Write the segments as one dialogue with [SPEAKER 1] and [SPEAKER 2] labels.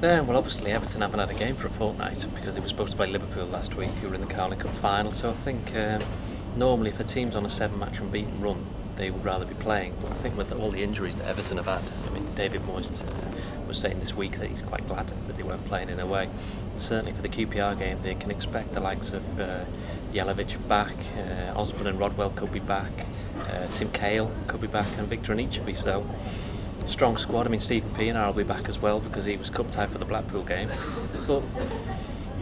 [SPEAKER 1] Well, obviously Everton haven't had a game for a fortnight because they were supposed to play Liverpool last week, who were in the Carling Cup final. So I think normally if a team's on a 7-match unbeaten run, they would rather be playing. But I think with all the injuries that Everton have had, I mean, David Moyes was saying this week that he's quite glad that they weren't playing in a way. And certainly for the QPR game, they can expect the likes of Jelavic back, Osborne and Rodwell could be back, Tim Cahill could be back, and Victor Anichebe. So strong squad. I mean, Stephen Pienaar will be back as well because he was cup tied for the Blackpool game. But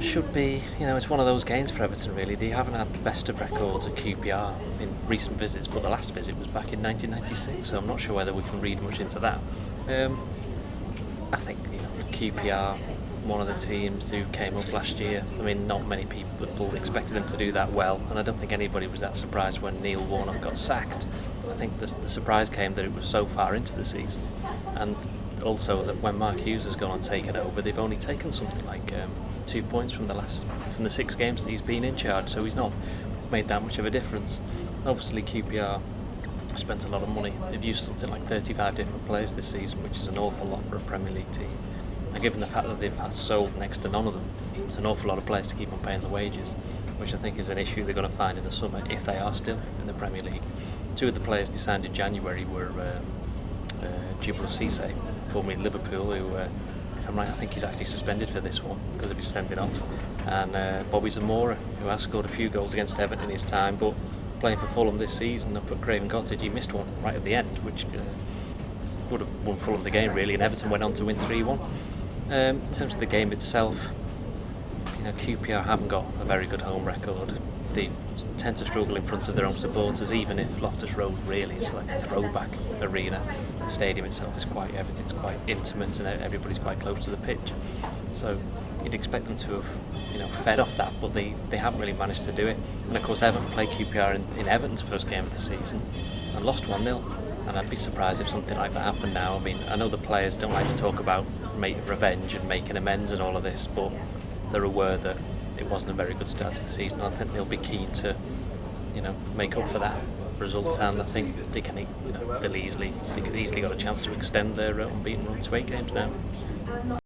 [SPEAKER 1] should be, it's one of those games for Everton really. They haven't had the best of records at QPR in recent visits, but the last visit was back in 1996, so I'm not sure whether we can read much into that. I think QPR, one of the teams who came up last year. I mean, not many people expected them to do that well, and I don't think anybody was that surprised when Neil Warnock got sacked. I think the surprise came that it was so far into the season, and also that when Mark Hughes has gone and taken over, they've only taken something like 2 points from the 6 games that he's been in charge, so he's not made that much of a difference. Obviously QPR spent a lot of money. They've used something like 35 different players this season, which is an awful lot for a Premier League team. And given the fact that they've sold next to none of them, it's an awful lot of players to keep on paying the wages, which I think is an issue they're going to find in the summer if they are still in the Premier League. 2 of the players they signed in January were Djibril Cissé, formerly Liverpool, who, if I'm right, I think he's actually suspended for this one because of his sending off, and Bobby Zamora, who has scored a few goals against Everton in his time, but playing for Fulham this season up at Craven Cottage, he missed one right at the end, which would have won Fulham the game really, and Everton went on to win 3-1. In terms of the game itself, QPR haven't got a very good home record. They tend to struggle in front of their own supporters, even if Loftus Road really is like a throwback arena. The stadium itself is everything's quite intimate and everybody's quite close to the pitch. So you'd expect them to have, fed off that, but they haven't really managed to do it. And of course Everton played QPR in Everton's first game of the season and lost 1-0. And I'd be surprised if something like that happened now. I mean, I know the players don't like to talk about revenge and making amends and all of this, but they're aware that it wasn't a very good start to the season. I think they'll be keen to, make up for that result, and I think they could easily got a chance to extend their unbeaten run to 8 games now.